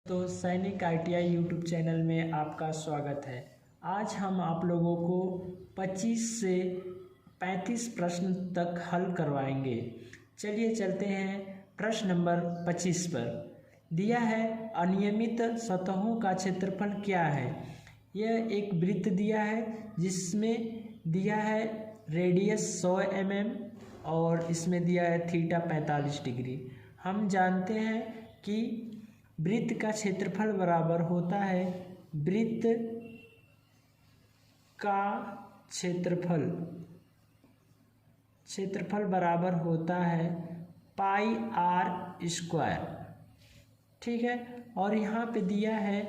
तो सैनिक ITI YouTube channel में आपका स्वागत है। आज हम आप लोगों को 25 से 35 प्रश्न तक हल करवाएंगे। चलिए चलते हैं प्रश्न नंबर 25 पर। दिया है अनियमित सतहों का क्षेत्रफल क्या है। यह एक वृत्त दिया है जिसमें दिया है रेडियस 100 mm और इसमें दिया है थीटा 45 डिग्री। हम जानते हैं कि वृत्त का क्षेत्रफल बराबर होता है वृत्त का क्षेत्रफल बराबर होता है पाई आर स्क्वायर। ठीक है, और यहाँ पे दिया है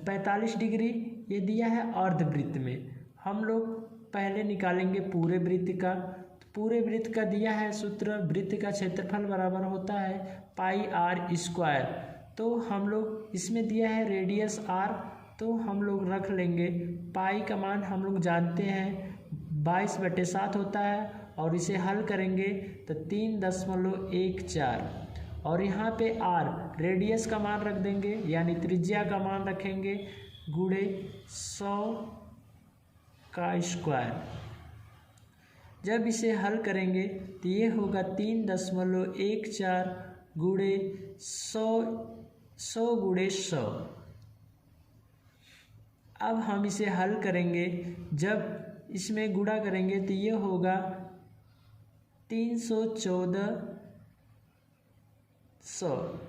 45 डिग्री, ये दिया है अर्धवृत्त में। हम लोग पहले निकालेंगे पूरे वृत्त का। पूरे वृत्त का दिया है सूत्र, वृत्त का क्षेत्रफल बराबर होता है पाई आर स्क्वायर। तो हम लोग इसमें दिया है रेडियस आर, तो हम लोग रख लेंगे पाई का मान हम लोग जानते हैं 22/7 होता है, और इसे हल करेंगे तो 3.14। और यहाँ पे आर रेडियस का मान रख देंगे यानी त्रिज्या का मान रखेंगे गुणे 100 का स्क्वायर। जब इसे हल करेंगे तो ये होगा 3.14 गुणे 100 गुणे 100। अब हम इसे हल करेंगे, जब इसमें गुणा करेंगे तो ये होगा 314,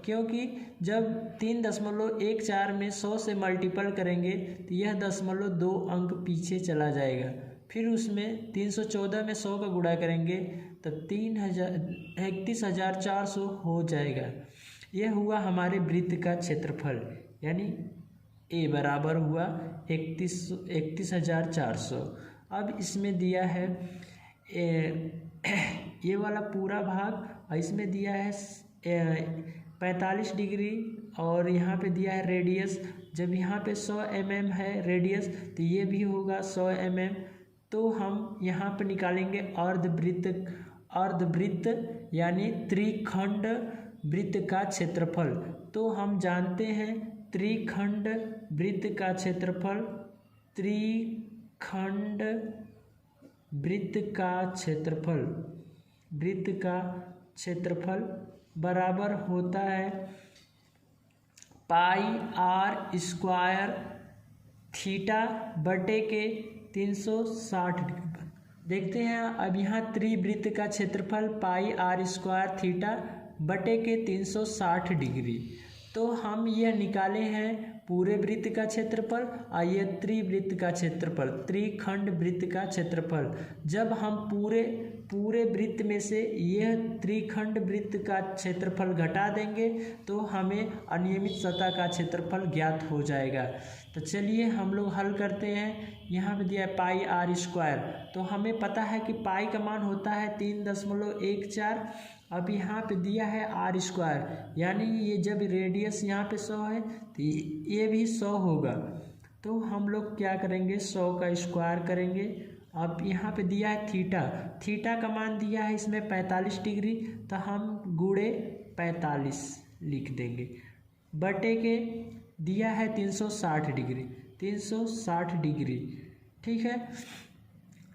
क्योंकि जब 3.14 में 100 से मल्टीपल करेंगे तो यह 0.2 अंक पीछे चला जाएगा। फिर उसमें 314 में 100 का गुणा करेंगे तो 31,400 हो जाएगा। यह हुआ हमारे वृत्त का क्षेत्रफल, यानी ए बराबर हुआ 31,400। अब इसमें दिया है ये वाला पूरा भाग, और इसमें दिया है 45 डिग्री, और यहाँ पे दिया है रेडियस। जब यहाँ पे 100 mm है रेडियस तो ये भी होगा 100 mm। तो हम यहाँ पे निकालेंगे अर्धवृत्त यानी त्रिखंड वृत्त का क्षेत्रफल। तो हम जानते हैं त्रिखंड वृत्त का क्षेत्रफल, त्रिखंड वृत्त का क्षेत्रफल बराबर होता है पाई आर स्क्वायर थीटा बटे के 360 डिग्री पर। देखते हैं अब यहाँ त्रिवृत्त का क्षेत्रफल पाई आर स्क्वायर थीटा बटे के 360 डिग्री। तो हम यह निकाले हैं पूरे वृत्त का क्षेत्रफल और यह त्रिवृत्त का क्षेत्रफल, त्रिखंड वृत्त का क्षेत्रफल। जब हम पूरे वृत्त में से यह त्रिखंड वृत्त का क्षेत्रफल घटा देंगे तो हमें अनियमित सतह का क्षेत्रफल ज्ञात हो जाएगा। तो चलिए हम लोग हल करते हैं। यहाँ पे दिया है पाई आर स्क्वायर, तो हमें पता है कि पाई का मान होता है 3.14। अब यहाँ पे दिया है आर स्क्वायर, यानी ये जब रेडियस यहाँ पे 100 है तो ये भी 100 होगा। तो हम लोग क्या करेंगे 100 का स्क्वायर करेंगे। अब यहाँ पे दिया है थीटा का मान दिया है इसमें 45 डिग्री, तो हम गुणे 45 लिख देंगे, बटे के दिया है 360 डिग्री। ठीक है,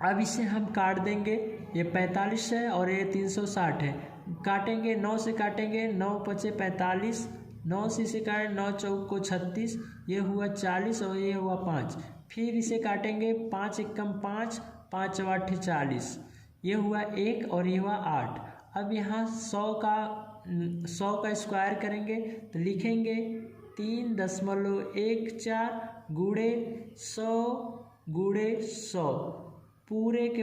अब इसे हम काट देंगे। ये 45 है और ये 360 है, काटेंगे 9 से काटेंगे, 9 पचे 45, 9 से इसे काटें 9 चौक को 36, ये हुआ 40 और ये हुआ 5। फिर इसे काटेंगे 5 एकम 5, 5 चौवाठ 40, ये हुआ 1 और ये हुआ 8। अब यहाँ 100 का स्क्वायर करेंगे तो लिखेंगे 3.14 गुणे 100 गुणे 100 पूरे के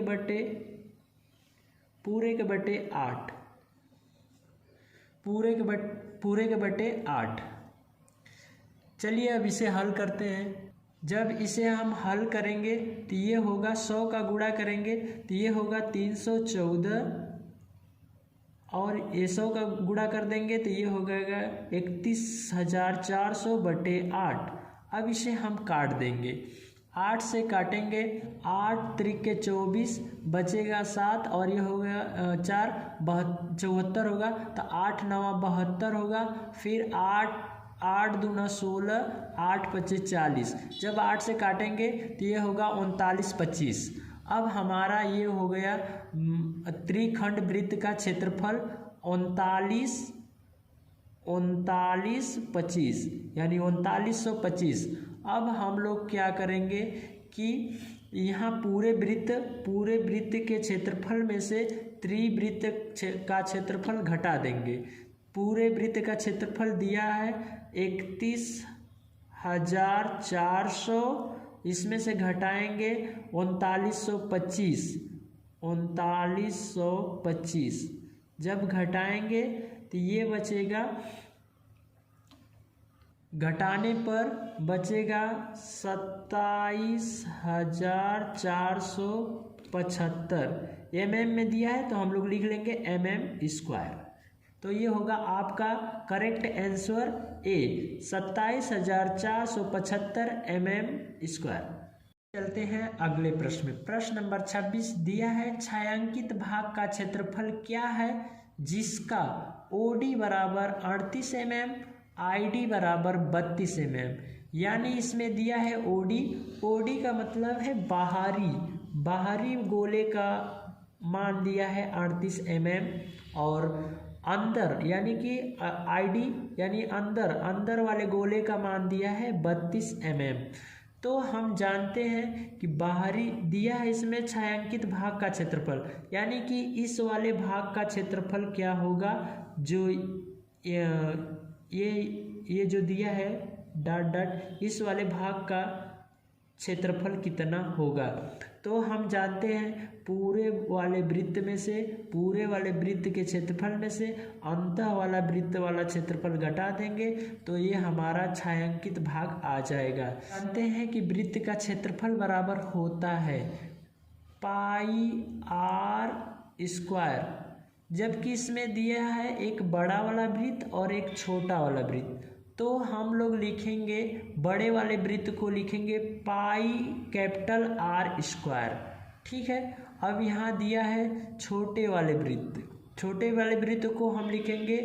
बटे 8। चलिए अब इसे हल करते हैं। जब इसे हम हल करेंगे तो ये होगा 100 का गुणा करेंगे तो ये होगा 314, और ये 100 का गुणा कर देंगे तो ये हो जाएगा 31,400 बटे 8। अब इसे हम काट देंगे, 8 से काटेंगे, 8 त्रिक 24 बचेगा 7 और ये हो गया 4 74 होगा। तो 8 9 72 होगा। फिर 8 दूना 16, 8 25 40। जब 8 से काटेंगे तो ये होगा 39 25। अब हमारा ये हो गया त्रिखंड वृत्त का क्षेत्रफल 39 25 यानी 3925। अब हम लोग क्या करेंगे कि यहाँ पूरे वृत्त के क्षेत्रफल में से त्रिवृत्त का क्षेत्रफल घटा देंगे। पूरे वृत्त का क्षेत्रफल दिया है 31,400, इसमें से घटाएंगे 3925। जब घटाएंगे तो ये बचेगा, घटाने पर बचेगा 27,475। mm में दिया है तो हम लोग लिख लेंगे mm²। तो ये होगा आपका करेक्ट आंसर ए, 27,475 mm²। चलते हैं अगले प्रश्न में। प्रश्न नंबर 26 दिया है छायांकित भाग का क्षेत्रफल क्या है जिसका OD बराबर 38 mm, ID बराबर 32 mm। यानी इसमें दिया है OD का मतलब है बाहरी गोले का मान दिया है 38 mm और अंदर यानी कि ID यानी अंदर वाले गोले का मान दिया है 32 mm। तो हम जानते हैं कि बाहरी दिया है इसमें छायांकित भाग का क्षेत्रफल, यानी कि इस वाले भाग का क्षेत्रफल क्या होगा, जो ये जो दिया है डॉट इस वाले भाग का क्षेत्रफल कितना होगा। तो हम जानते हैं पूरे वाले वृत्त के क्षेत्रफल में से अंतः वाला वृत्त वाला क्षेत्रफल घटा देंगे तो ये हमारा छायांकित भाग आ जाएगा। जानते हैं कि वृत्त का क्षेत्रफल बराबर होता है πr², जबकि इसमें दिया है एक बड़ा वाला वृत्त और एक छोटा वाला वृत्त। तो हम लोग लिखेंगे बड़े वाले वृत्त को लिखेंगे πR²। ठीक है। अब यहाँ दिया है छोटे वाले वृत्त को हम लिखेंगे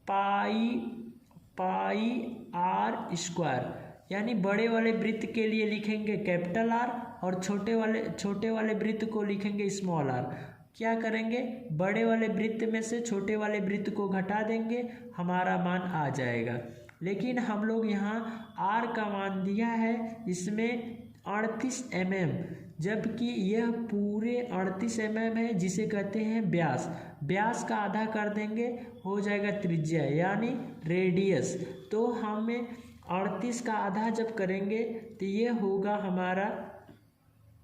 πR², यानी बड़े वाले वृत्त के लिए लिखेंगे कैपिटल R और छोटे वाले वृत्त को लिखेंगे स्मॉल r। क्या करेंगे, बड़े वाले वृत्त में से छोटे वाले वृत्त को घटा देंगे, हमारा मान आ जाएगा। लेकिन हम लोग यहाँ R का मान दिया है इसमें 38 mm, जबकि यह पूरे 38 mm है जिसे कहते हैं व्यास का आधा कर देंगे हो जाएगा त्रिज्या यानी रेडियस। तो हमें 38 का आधा जब करेंगे तो ये होगा हमारा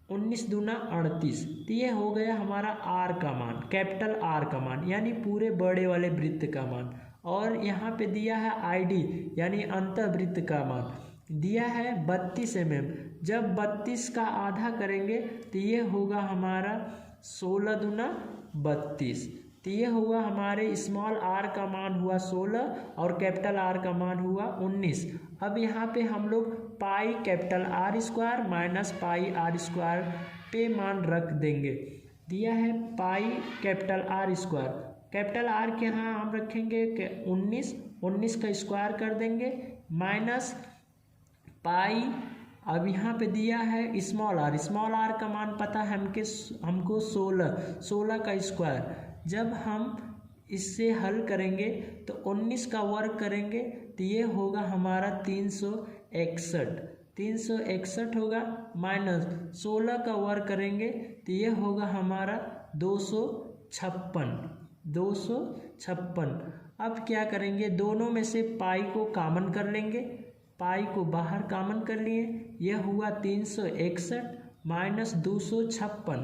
19 दूना 38। तो ये हो गया हमारा R का मान, कैपिटल R का मान, यानी पूरे बड़े वाले वृत्त का मान। और यहाँ पे दिया है ID यानी अंतःवृत्त का मान दिया है 32 mm। जब 32 का आधा करेंगे तो ये होगा हमारा 16 दूना 32। तो ये होगा हमारे स्मॉल r का मान हुआ 16 और कैपिटल R का मान हुआ 19। अब यहाँ पे हम लोग pi capital R² minus pi R² पे मान रख देंगे। दिया है pi capital R², capital R के यहाँ हम रखेंगे 19 का स्क्वायर कर देंगे माइनस पाई। अब यहाँ पे दिया है स्मॉल r का मान पता है हमको 16 का स्क्वायर। जब हम इससे हल करेंगे तो 19 का वर्ग करेंगे तो ये होगा हमारा 361 होगा, माइनस 16 का वर्ग करेंगे तो ये होगा हमारा 256। अब क्या करेंगे, दोनों में से पाई को कॉमन कर लेंगे, पाई को बाहर कॉमन कर लिए, यह हुआ 361 माइनस 256।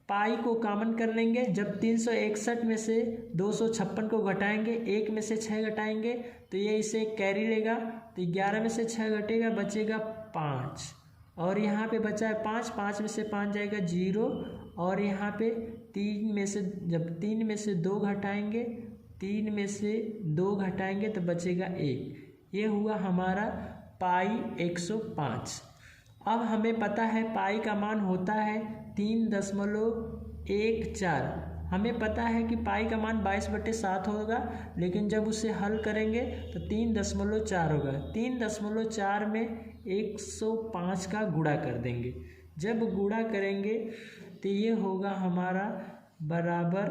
पाई को कॉमन कर लेंगे, जब 361 में से 256 को घटाएंगे, 1 में से 6 घटाएंगे तो ये इसे कैरी लेगा, तो 11 में से 6 घटेगा बचेगा 5 और यहाँ पे बचा है 5 में से 5 जाएगा 0 और यहाँ पे 3 में से 2 घटाएंगे, तो बचेगा 1। ये हुआ हमारा पाई 105। अब हमें पता है पाई का मान होता है 3.14। हमें पता है कि पाई का मान 22/7 होगा, लेकिन जब उसे हल करेंगे तो 3.4 होगा। 3.4 में 105 का गुणा कर देंगे। जब गुणा करेंगे तो ये होगा हमारा बराबर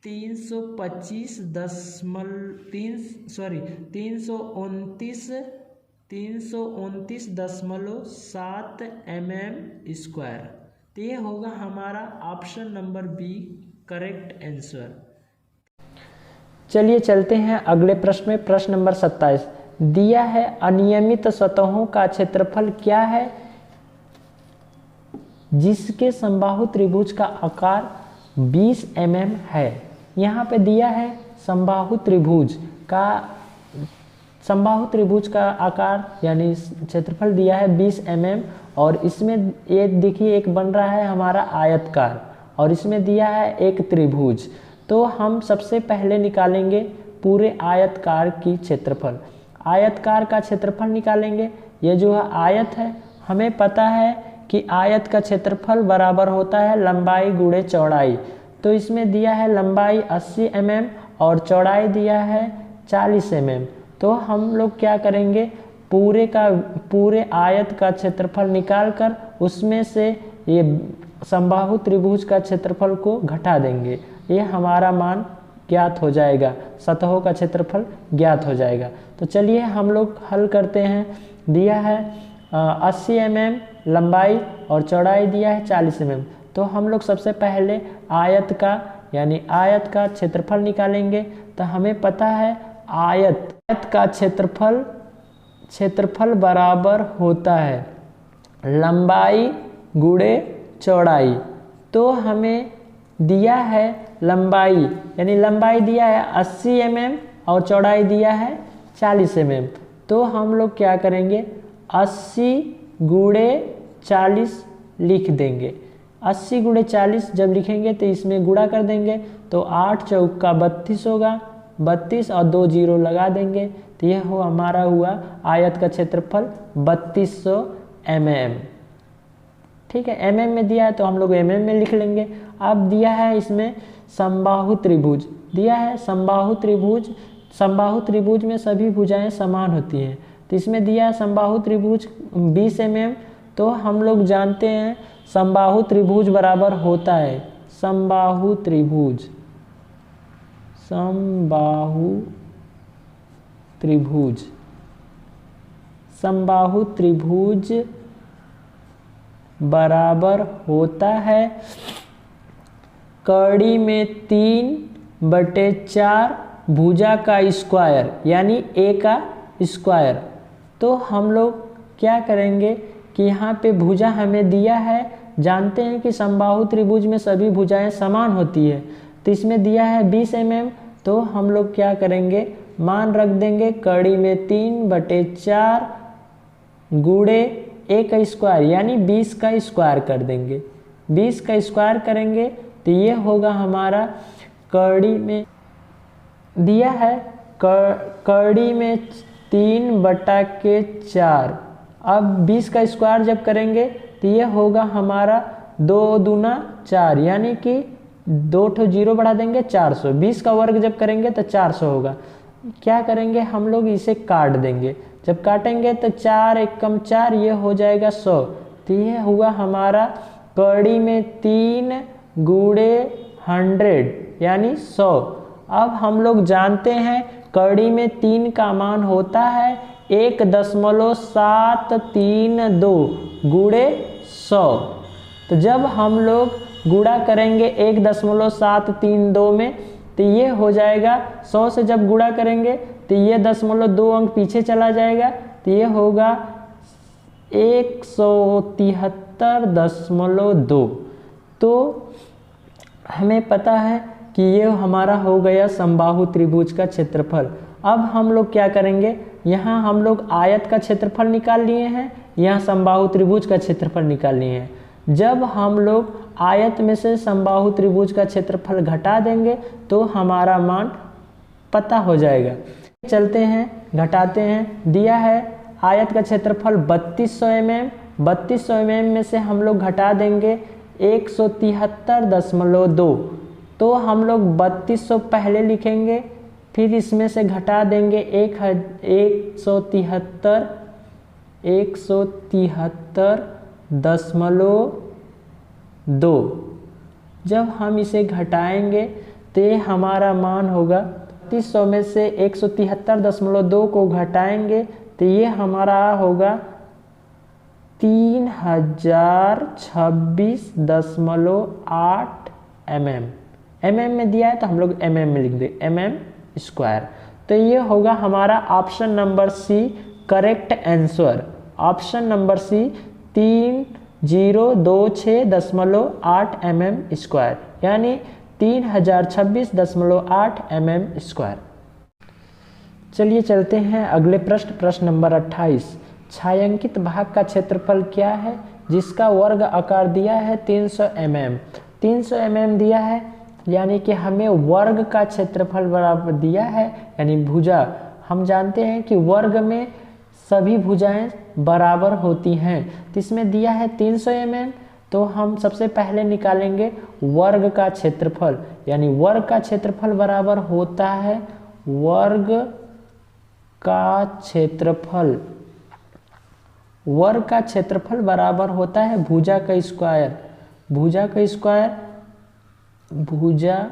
329.7 mm²। तो ये होगा हमारा option number B correct answer. चलिए चलते हैं अगले प्रश्न में। प्रश्न नंबर 27 दिया है, अनियमित सतहों का क्षेत्रफल क्या है जिसके समबाहु त्रिभुज का आकार 20 mm है। यहाँ पे दिया है समबाहु त्रिभुज का आकार यानी क्षेत्रफल दिया है 20 mm, और इसमें ये देखिए एक बन रहा है हमारा आयतकार, और इसमें दिया है एक त्रिभुज। तो हम सबसे पहले निकालेंगे पूरे आयतकार की क्षेत्रफल। आयतकार का क्षेत्रफल निकालेंगे। ये जो है आयत है, हमें पता है कि आयत का क्षेत्रफल बराबर होता है लंबाई गुणे चौड़ाई। तो इसमें दिया है लंबाई 80 mm और चौड़ाई दिया है 40 mm। तो हम लोग क्या करेंगे, पूरे आयत का क्षेत्रफल निकालकर उसमें से ये समबाहु त्रिभुज का क्षेत्रफल को घटा देंगे। ये हमारा मान ज्ञात हो जाएगा, सतहों का क्षेत्रफल ज्ञात हो जाएगा। तो चलिए हम लोग हल करते हैं। दिया है 80 mm लंबाई और चौड़ाई दिया है 40 mm। तो हम लोग सबसे पहले आयत का क्षेत्रफल निकालेंगे। तो हमें पता है आयत का क्षेत्रफल बराबर होता है लंबाई गुणे चौड़ाई। तो हमें दिया है लंबाई दिया है 80 mm और चौड़ाई दिया है 40 mm। तो हम लोग क्या करेंगे, 80 गुणे 40 लिख देंगे। 80 गुणे 40 जब लिखेंगे तो इसमें गुणा कर देंगे, तो 8 चौका 32 होगा, 32 और 2 जीरो लगा देंगे। तो यह हमारा हुआ आयत का क्षेत्रफल 3200 mm। ठीक है, mm में दिया है तो हम लोग mm में लिख लेंगे। अब दिया है इसमें समबाहु त्रिभुज, दिया है समबाहु त्रिभुज में सभी भुजाएं समान होती हैं। तो इसमें दिया है समबाहु त्रिभुज 20 mm। तो हम लोग जानते हैं समबाहु त्रिभुज बराबर होता है समबाहु त्रिभुज बराबर होता है कड़ी में 3/4 भुजा का स्क्वायर यानी a का स्क्वायर। तो हम लोग क्या करेंगे कि यहाँ पे भुजा हमें दिया है, जानते हैं कि समबाहु त्रिभुज में सभी भुजाएं समान होती है। तो इसमें दिया है 20 mm। तो हम लोग क्या करेंगे, मान रख देंगे कड़ी में 3/4 गुणे a का स्क्वायर यानी 20 का स्क्वायर कर देंगे। 20 का स्क्वायर करेंगे तो ये होगा हमारा कड़ी में दिया है कड़ी में 3/4। अब 20 का स्क्वायर जब करेंगे तो ये होगा हमारा 2 दूना 4 यानी कि 2 ठो जीरो बढ़ा देंगे 400। 20 का वर्ग जब करेंगे तो 400 होगा। क्या करेंगे, हम लोग इसे काट देंगे। जब काटेंगे तो 4 एकम 4 ये हो जाएगा 100। तो ये हुआ हमारा कड़ी में 3 गुणे 100 यानी 100। अब हम लोग जानते हैं कड़ी में 3 का मान होता है 1.732 गुणे 100। तो जब हम लोग गुणा करेंगे 1.732 में तो ये हो जाएगा 100 से जब गुणा करेंगे तो ये 0.2 अंक पीछे चला जाएगा। तो ये होगा 173.2। तो हमें पता है कि ये हमारा हो गया समबाहु त्रिभुज का क्षेत्रफल। अब हम लोग क्या करेंगे, यहाँ हम लोग आयत का क्षेत्रफल निकाल लिए हैं, यहाँ समबाहु त्रिभुज का क्षेत्रफल निकाल लिए हैं। जब हम लोग आयत में से समबाहु त्रिभुज का क्षेत्रफल घटा देंगे तो हमारा मान पता हो जाएगा। चलते हैं, घटाते हैं। दिया है आयत का क्षेत्रफल 3200 mm, 3200 mm में से हम लोग घटा देंगे 173.2, तो हम लोग 3200 पहले लिखेंगे, फिर इसमें से घटा देंगे 173.2। जब हम इसे घटाएंगे तो ये हमारा मान होगा 3200 में से 173.2 को घटाएंगे तो ये हमारा होगा 3026.8 mm। mm में दिया है तो हम लोग mm में लिख दे, mm स्क्वायर। तो ये होगा हमारा option number C correct answer. Option number C 3026.8 mm square, यानी 3026.8 mm स्क्वायर। चलिए चलते हैं अगले प्रश्न, प्रश्न नंबर 28। छायांकित भाग का क्षेत्रफल क्या है जिसका वर्ग आकार दिया है 300 mm। 300 mm दिया है, यानी कि हमें वर्ग का क्षेत्रफल बराबर दिया है, यानी भुजा। हम जानते हैं कि वर्ग में सभी भुजाएं बराबर होती हैं, तो इसमें दिया है 300 mm, तो हम सबसे पहले निकालेंगे वर्ग का क्षेत्रफल, यानी वर्ग का क्षेत्रफल बराबर होता है वर्ग का क्षेत्रफल। वर्ग का क्षेत्रफल बराबर होता है भुजा का स्क्वायर। भुजा का स्क्वायर, भुजा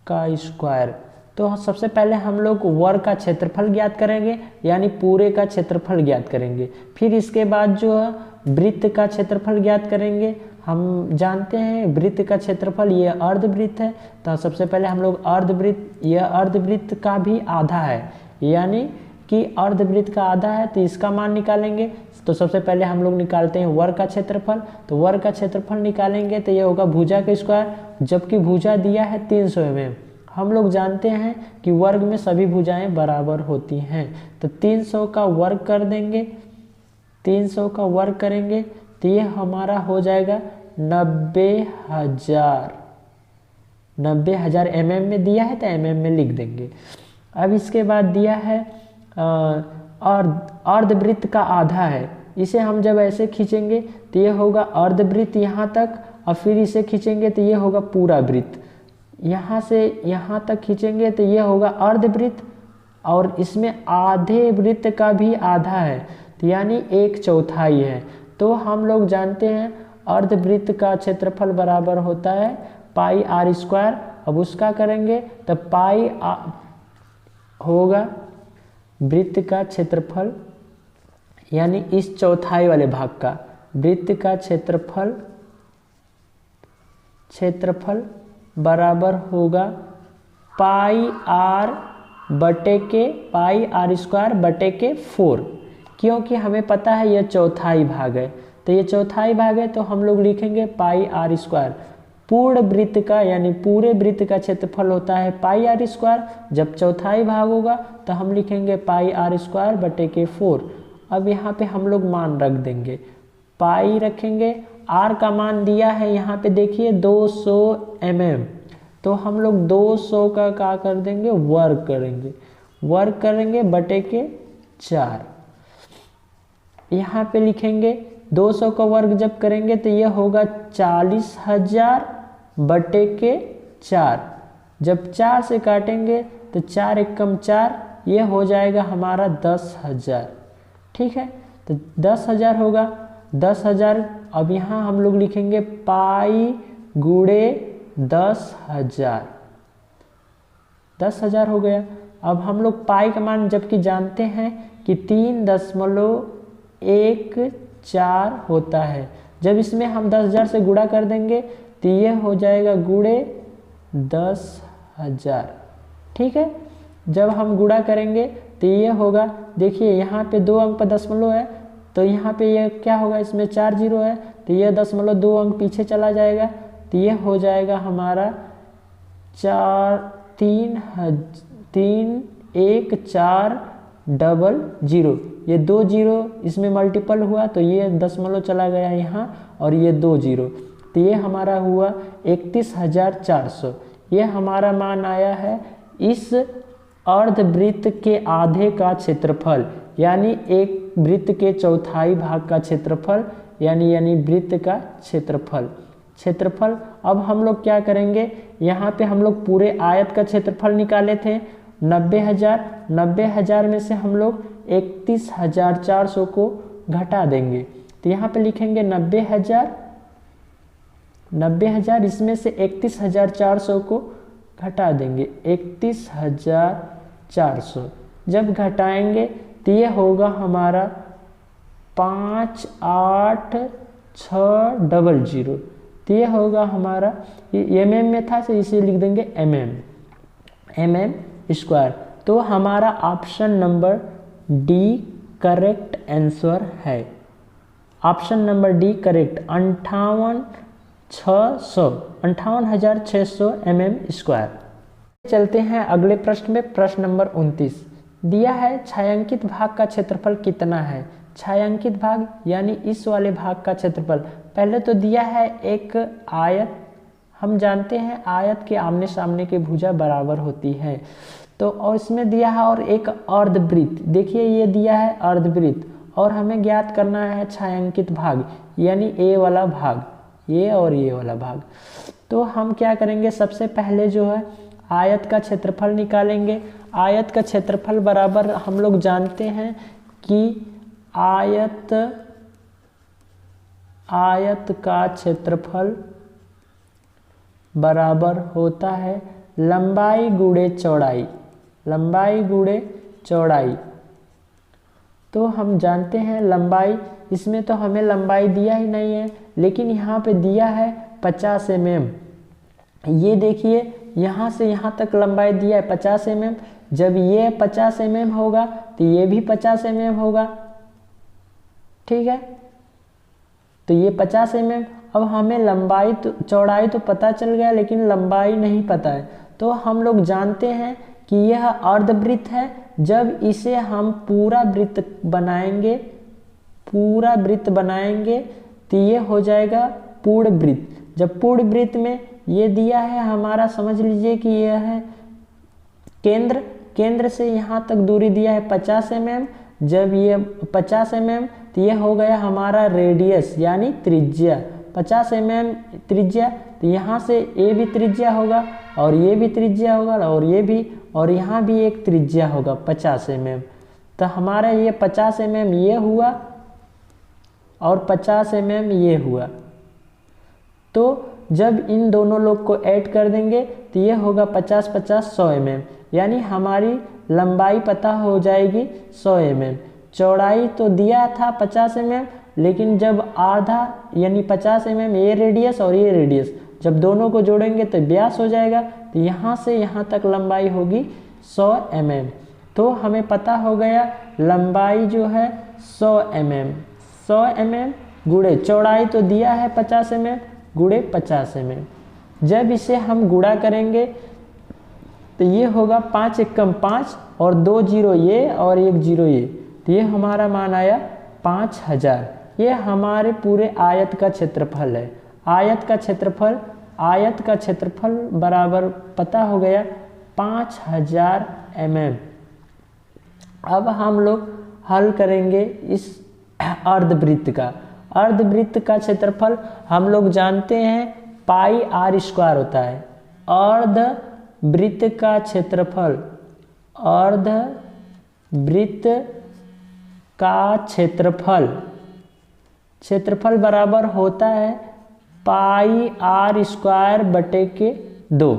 का स्क्वायर। तो सबसे पहले हम लोग वर्ग का क्षेत्रफल ज्ञात करेंगे, यानी पूरे का क्षेत्रफल ज्ञात करेंगे। फिर इसके बाद जो है वृत्त का क्षेत्रफल ज्ञात करेंगे। हम जानते हैं वृत्त का क्षेत्रफल ये अर्धवृत्त है, तो सबसे पहले हम लोग अर्धवृत्त, यह अर्धवृत्त का भी आधा है, यानी कि अर्धवृत्त का आधा है, तो इसका मान निकालेंगे। तो सबसे पहले हम लोग निकालते हैं वर्ग का क्षेत्रफल। तो वर्ग का क्षेत्रफल निकालेंगे तो ये होगा भुजा का स्क्वायर, जबकि भुजा दिया है 300 mm। हम लोग जानते हैं कि वर्ग में सभी भुजाएं बराबर होती हैं, तो 300 का वर्ग कर देंगे। 300 का वर्ग करेंगे तो ये हमारा हो जाएगा 90,000। 90,000 mm में दिया है तो mm में लिख देंगे। अब इसके बाद दिया है अर्धवृत्त का आधा है, इसे हम जब ऐसे खींचेंगे तो ये होगा अर्धवृत्त यहाँ तक, और फिर इसे खींचेंगे तो ये होगा पूरा वृत्त। यहाँ से यहाँ तक खींचेंगे तो ये होगा अर्धवृत्त, और इसमें आधे वृत्त का भी आधा है, तो यानी 1/4 है। तो हम लोग जानते हैं अर्धवृत्त का क्षेत्रफल बराबर होता है पाई आर स्क्वायर। अब उसका करेंगे तो पाई होगा वृत्त का क्षेत्रफल, यानी इस चौथाई वाले भाग का वृत्त का क्षेत्रफल बराबर होगा पाई आर स्क्वायर बटे के 4, क्योंकि हमें पता है यह चौथाई भाग है, तो ये चौथाई भाग है, तो हम लोग लिखेंगे पाई आर स्क्वायर। पूर्ण वृत्त का, यानी पूरे वृत्त का क्षेत्रफल होता है पाई आर स्क्वायर, जब चौथाई भाग होगा तो हम लिखेंगे पाई आर स्क्वायर बटे के 4। अब यहाँ पे हम लोग मान रख देंगे, पाई रखेंगे, आर का मान दिया है यहाँ पे देखिए 200 mm, तो हम लोग 200 का क्या कर देंगे वर्ग करेंगे बटे के 4। यहाँ पे लिखेंगे 200 का वर्ग जब करेंगे तो ये होगा 40,000 बटे के 4। जब 4 से काटेंगे तो 4 एकम 4, ये हो जाएगा हमारा 10,000। ठीक है, तो 10,000 होगा 10,000। अब यहाँ हम लोग लिखेंगे पाई गुणे 10,000, 10,000 हो गया। अब हम लोग पाई का मान जबकि जानते हैं कि 3.14 होता है, जब इसमें हम 10,000 से गुणा कर देंगे तो ये हो जाएगा गुणे 10,000। ठीक है, जब हम गुणा करेंगे तो ये होगा, देखिए यहाँ पे 2 अंक पर दशमलव है, तो यहाँ पे ये क्या होगा, इसमें 4 0 है, तो ये 0.2 अंक पीछे चला जाएगा, तो ये हो जाएगा हमारा 3,1,4,0,0। ये 2 0 इसमें मल्टीपल हुआ तो ये दशमलव चला गया यहाँ, और ये 2 0, तो ये हमारा हुआ 31,400। ये हमारा मान आया है इस अर्धवृत्त के आधे का क्षेत्रफल यानी एक वृत्त के चौथाई भाग का क्षेत्रफल यानी वृत्त का क्षेत्रफल। अब हम लोग क्या करेंगे, यहाँ पे हम लोग पूरे आयत का क्षेत्रफल निकाले थे 90,000 में से हम लोग 31,400 को घटा देंगे। तो यहाँ पे लिखेंगे 90,000 इसमें से 31,400 को घटा देंगे 31,400। जब घटाएंगे तो ये होगा हमारा 58,600। तो ये होगा हमारा, ये mm में था तो इसे लिख देंगे mm स्क्वायर। तो हमारा option number D correct answer है। Option number D correct 58,600 mm square. चलते हैं अगले प्रश्न में। प्रश्न नंबर 29 दिया है छायांकित भाग का क्षेत्रफल कितना है। छायांकित भाग यानी इस वाले भाग का क्षेत्रफल। पहले तो दिया है एक आयत, हम जानते हैं आयत के आमने सामने की भुजा बराबर होती है, तो और इसमें दिया है और एक अर्धवृत्त। देखिए ये दिया है अर्धवृत्त और हमें ज्ञात करना है छायांकित भाग यानी ए वाला भाग, ये और ये वाला भाग। तो हम क्या करेंगे, सबसे पहले जो है आयत का क्षेत्रफल निकालेंगे। आयत का क्षेत्रफल बराबर हम लोग जानते हैं कि आयत का क्षेत्रफल बराबर होता है लंबाई गुणे चौड़ाई। तो हम जानते हैं लंबाई, इसमें तो हमें लंबाई दिया ही नहीं है, लेकिन यहाँ पे दिया है 50 mm। ये देखिए यहाँ से यहाँ तक लंबाई दिया है 50 mm। जब ये 50 mm होगा तो ये भी 50 mm होगा, ठीक है। तो ये 50 mm। अब हमें लंबाई तो चौड़ाई तो पता चल गया, लेकिन लंबाई नहीं पता है। तो हम लोग जानते हैं कि यह अर्धवृत्त है। जब इसे हम पूरा वृत्त बनाएंगे तो ये हो जाएगा पूर्ण वृत्त। जब पूर्ण वृत्त में ये दिया है हमारा, समझ लीजिए कि यह है केंद्र से यहाँ तक दूरी दिया है 50 mm। जब ये 50 mm तो ये हो गया हमारा रेडियस यानी त्रिज्या, 50 mm त्रिज्या। तो यहाँ से ये भी त्रिज्या होगा और ये भी त्रिज्या होगा और ये भी, और यहाँ भी एक त्रिज्या होगा 50 mm। तो हमारा ये 50 mm ये हुआ और 50 mm ये हुआ। तो जब इन दोनों लोग को ऐड कर देंगे तो ये होगा 50-50 100 mm, यानी हमारी लंबाई पता हो जाएगी 100 mm। चौड़ाई तो दिया था 50 mm, लेकिन जब आधा यानी 50 mm ये रेडियस और ये रेडियस जब दोनों को जोड़ेंगे तो व्यास हो जाएगा। तो यहाँ से यहाँ तक लंबाई होगी 100 mm। तो हमें पता हो गया लंबाई जो है 100 mm गुणे चौड़ाई तो दिया है 50 mm गुणे 50 mm। जब इसे हम गुणा करेंगे तो ये होगा 5 एकम 5 और 2 जीरो ये और 1 जीरो ये, तो ये हमारा मान आया 5000। ये हमारे पूरे आयत का क्षेत्रफल है। आयत का क्षेत्रफल बराबर पता हो गया 5000 mm। अब हम लोग हल करेंगे इस अर्धवृत्त का क्षेत्रफल हम लोग जानते हैं पाई आर स्क्वायर होता है। अर्धवृत्त का क्षेत्रफल बराबर होता है पाई आर स्क्वायर बटे के 2।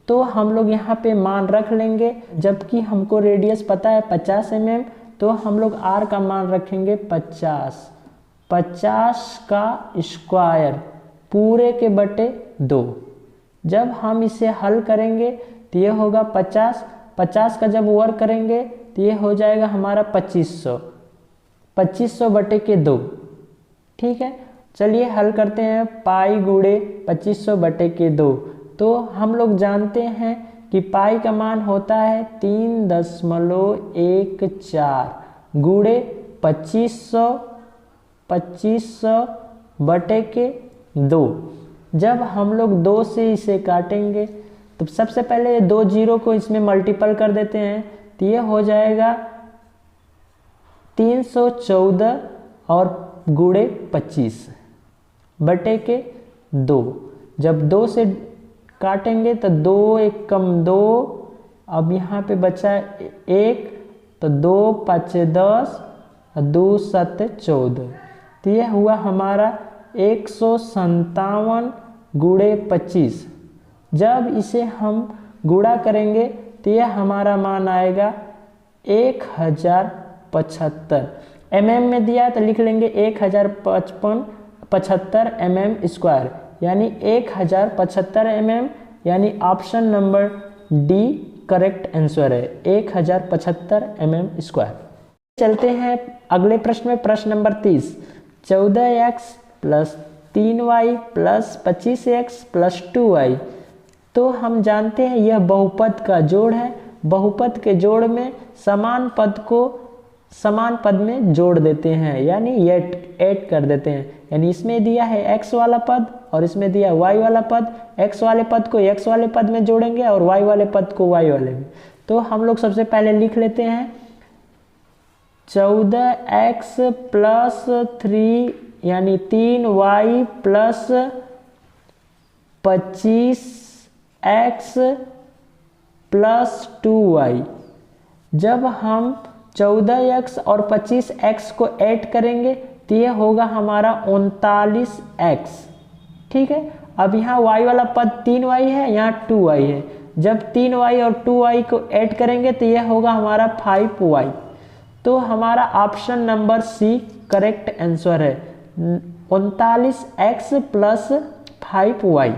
तो हम लोग यहाँ पे मान रख लेंगे, जबकि हमको रेडियस पता है 50 mm, तो हम लोग आर का मान रखेंगे 50 का स्क्वायर पूरे के बटे 2। जब हम इसे हल करेंगे तो ये होगा 50 का जब वर्ग करेंगे तो ये हो जाएगा हमारा 2500 बटे के 2, ठीक है। चलिए हल करते हैं पाई गुणे 2500 बटे के 2। तो हम लोग जानते हैं कि पाई का मान होता है 3.14 गुणे 2500 बटे के 2। जब हम लोग 2 से इसे काटेंगे तो तो सबसे पहले 2 जीरो को इसमें मल्टीपल कर देते हैं, तो ये हो जाएगा 314 और गुणे 25 बटे के 2। जब 2 से काटेंगे तो 2 एक कम 2, अब यहाँ पे बचा 1, तो 2 5 10 और 2 7 14, तो यह हुआ हमारा 157 गुणे 25। जब इसे हम गुणा करेंगे तो यह हमारा मान आएगा 1075 mm में दिया तो लिख लेंगे 1075 mm², यानी 1075 mm, यानी option number D correct answer है, 1075 mm²। चलते हैं अगले प्रश्न में, प्रश्न number 30। 14x + 3y + 25x + 2y। तो हम जानते हैं यह बहुपद का जोड़ है। बहुपद के जोड़ में समान पद को समान पद में जोड़ देते हैं, यानी ऐड कर देते हैं। यानी इसमें दिया है x वाला पद और इसमें दिया है y वाला पद, x वाले पद को x वाले पद में जोड़ेंगे और y वाले पद को y वाले में। तो हम लोग सबसे पहले लिख लेते हैं 14x + 3 यानी 3y + 25x + 2y। जब हम 14x और 25x को ऐड करेंगे तो ये होगा हमारा 39x। ठीक है, अब यहाँ y वाला पद 3y है, यहाँ 2y है। जब 3y और 2y को ऐड करेंगे तो ये होगा हमारा 5y। तो हमारा option number C correct answer है, 39x + 5y।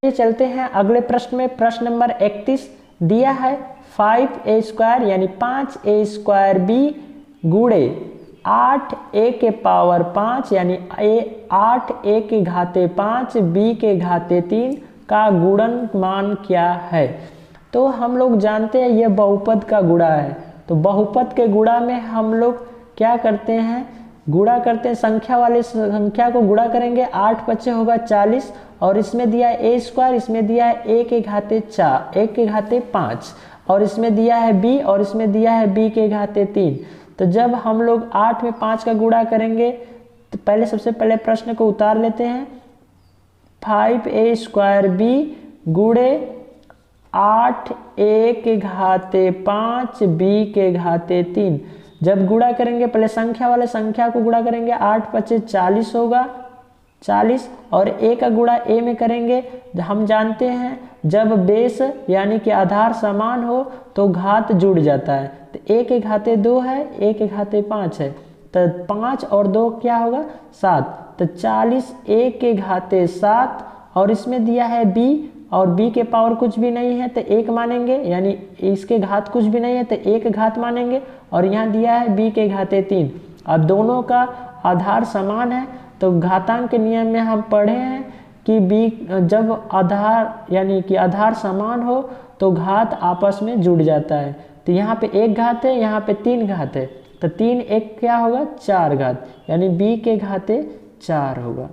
ये चलते हैं अगले प्रश्न में, प्रश्न नंबर 31। दिया है 5a² यानी 5a² b गुणे 8a के पावर 5 यानी 8a के घाते 5 b के घाते 3 का गुणनमान क्या है। तो हम लोग जानते हैं यह बहुपद का गुणा है। तो बहुपद के गुणा में हम लोग क्या करते हैं, गुणा करते हैं, संख्या वाले संख्या को गुणा करेंगे, 8 बच्चे होगा 40, और इसमें दिया है a², इसमें दिया है a के घाते 4, 1 के घाते 5, और इसमें दिया है b और इसमें दिया है b के घाते 3। तो जब हम लोग 8 में 5 का गुणा करेंगे तो पहले सबसे पहले प्रश्न को उतार लेते हैं, 5a² b गुणे 8a के घाते 5 b के घाते 3। जब गुणा करेंगे पहले संख्या वाले संख्या को गुणा करेंगे, 8 × 5 = 40 होगा, 40, और a का गुणा a में करेंगे। हम जानते हैं जब बेस यानी कि आधार समान हो तो घात जुड़ जाता है। तो a के घाते 2 है, a के घाते 5 है, तो 5 और 2 क्या होगा 7। तो 40 a के घाते 7, और इसमें दिया है b और b के पावर कुछ भी नहीं है तो 1 मानेंगे, यानी इसके घात कुछ भी नहीं है तो 1 घात मानेंगे, और यहाँ दिया है b के घाते 3। अब दोनों का आधार समान है तो घातांक के नियम में हम पढ़े हैं कि b जब आधार यानी कि आधार समान हो तो घात आपस में जुड़ जाता है। तो यहाँ पे 1 घात है, यहाँ पे 3 घात है, तो 3 1 क्या होगा 4 घात, यानी b के घाते 4 होगा।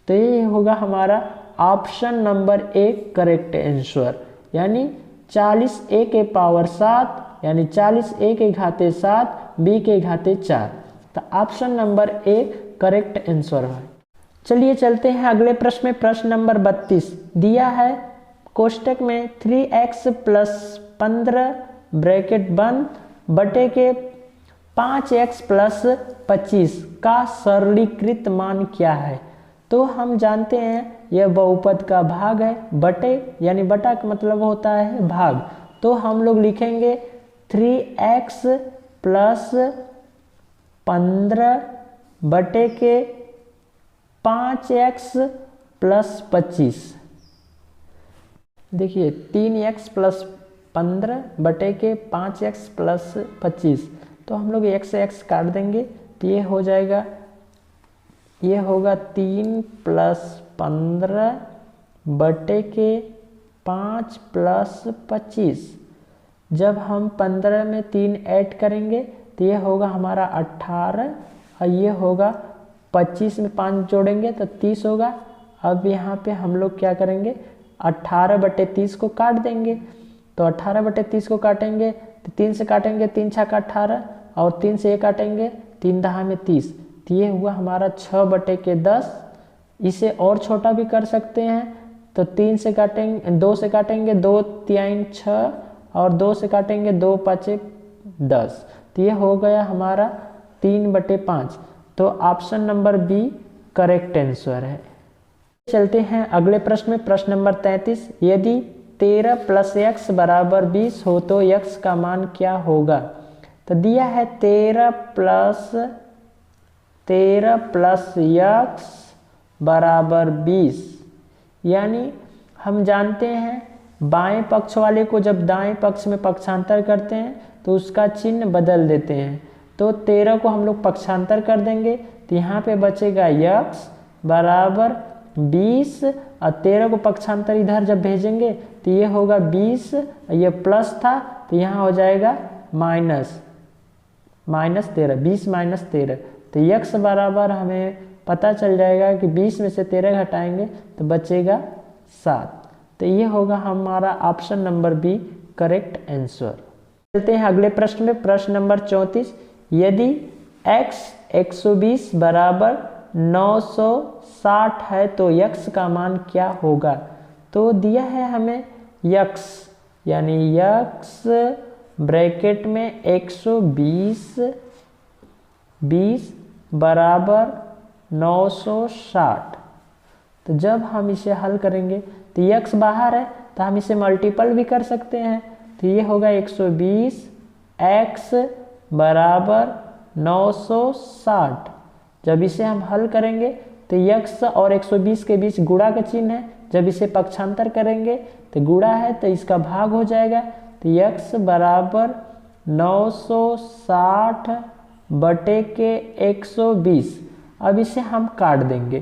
तो ये होगा हमारा option number A correct answer, यानी 40a के पावर 7 यानी 40a के घाते 7 b के घाते 4। तो option number A correct answer है। चलिए चलते हैं अगले प्रश्न में, प्रश्न नंबर 32। दिया है कोष्टक में 3x + 15 ब्रैकेट बंद बटे के 5x + 25 का सरलीकृत मान क्या है। तो हम जानते हैं यह बहुपद का भाग है, बटे यानी बटा का मतलब होता है भाग। तो हम लोग लिखेंगे 3x + 15 बटे के 5x + 25। देखिए 3x + 15 बटे के 5x + 25, तो हम लोग x से x काट देंगे तो ये हो जाएगा, ये होगा 3 + 15 बटे के 5 + 25। जब हम 15 में 3 ऐड करेंगे तो ये होगा हमारा 18, और ये होगा 25 में 5 जोड़ेंगे तो 30 होगा। अब यहाँ पे हम लोग क्या करेंगे 18/30 को काट देंगे। तो 18/30 को काटेंगे तो 3 से काटेंगे, 3 छक्का 18 और 3 से 1 काटेंगे, 3 दहा में 30। तो ये हुआ हमारा 6/10। इसे और छोटा भी कर सकते हैं, तो 3 से काटेंगे, 2 से काटेंगे, 2 3 6 और 2 से काटेंगे, 2 5 10। तो ये हो गया हमारा 3/5। तो option number B correct answer है। चलते हैं अगले प्रश्न में, प्रश्न नंबर 33। यदि 13 + x = 20 हो तो x का मान क्या होगा? तो दिया है 13 + x = 20, यानी हम जानते हैं बाएं पक्ष वाले को जब दाएं पक्ष में पक्षांतर करते हैं तो उसका चिन्ह बदल देते हैं। तो 13 को हम लोग पक्षांतर कर देंगे तो यहाँ पे बचेगा x = 20 और 13 को पक्षांतर इधर जब भेजेंगे तो ये होगा 20, ये प्लस था तो यहाँ हो जाएगा -13, 20 - 13। तो x बराबर हमें पता चल जाएगा कि 20 में से 13 घटाएंगे तो बचेगा 7। तो ये होगा हमारा option number B correct answer. चलते हैं अगले प्रश्न में, प्रश्न नंबर 34। यदि x 120 = 960 है तो x का मान क्या होगा? तो दिया है हमें x, यानी x ब्रैकेट में 120 = 960। तो जब हम इसे हल करेंगे तो x बाहर है तो हम इसे मल्टीपल भी कर सकते हैं। तो ये होगा 120 x = 960। जब इसे हम हल करेंगे तो x और 120 के बीच गुणा का चिन्ह है, जब इसे पक्षांतर करेंगे तो गुणा है तो इसका भाग हो जाएगा। तो x = 960/120। अब इसे हम काट देंगे,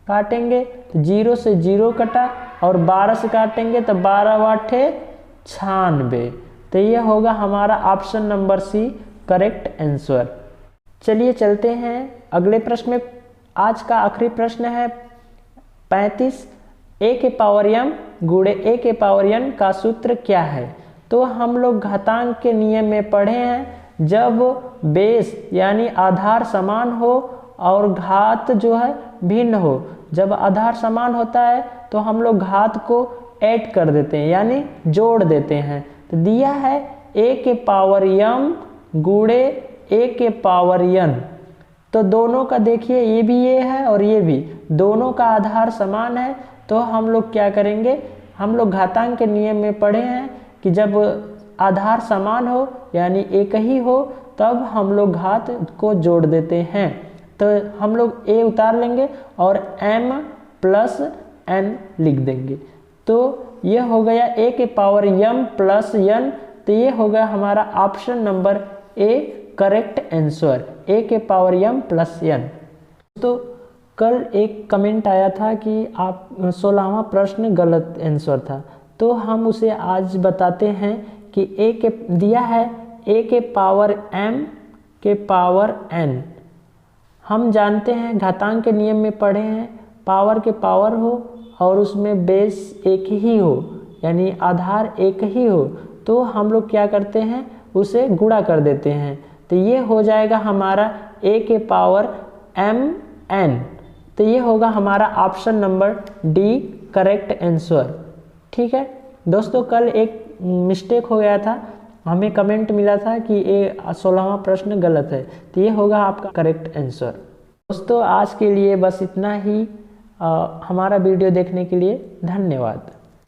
काटेंगे तो 0 से 0 कटा और 12 से काटेंगे तो 12 × 8 = 96। तो ये होगा हमारा option number C correct answer. चलिए चलते हैं अगले प्रश्न में। आज का आखिरी प्रश्न है 35। a⁴m × a⁴n का सूत्र क्या है? तो हम लोग घातांक के नियम में पढ़े हैं, जब बेस यानी आधार समान हो और घात जो है भिन्न हो। जब आधार समान होता है तो हम लोग घात को ऐड कर देते हैं, यानी जोड़ देते हैं। तो दिया है a⁴m × a⁴n। तो दोनों का देखिए, ये भी ये है और ये भी, दोनों का आधार समान है। तो हम लोग क्या करेंगे, हम लोग घातांक के नियम में पढ़े हैं कि जब आधार समान हो यानी एक ही हो तब हम लोग घात को जोड़ देते हैं। तो हम लोग a उतार लेंगे और m + n लिख देंगे। तो ये हो गया a⁴m + n। तो ये हो गया हमारा option number A correct answer, a⁴m + n। तो कल एक कमेंट आया था कि आप 16वां प्रश्न गलत आंसर था, तो हम उसे आज बताते हैं कि दिया है a⁴m⁴n। हम जानते हैं घातांक के नियम में पढ़े हैं, पावर के पावर हो और उसमें बेस एक ही हो यानी आधार एक ही हो, तो हम लोग क्या करते हैं, उसे गुणा कर देते हैं। तो ये हो जाएगा हमारा a⁴mn। तो ये होगा हमारा option number D correct answer. ठीक है दोस्तों, कल एक मिस्टेक हो गया था, हमें कमेंट मिला था कि ये 16वां प्रश्न गलत है, तो ये होगा आपका करेक्ट आंसर। दोस्तों आज के लिए बस इतना ही। हमारा वीडियो देखने के लिए धन्यवाद।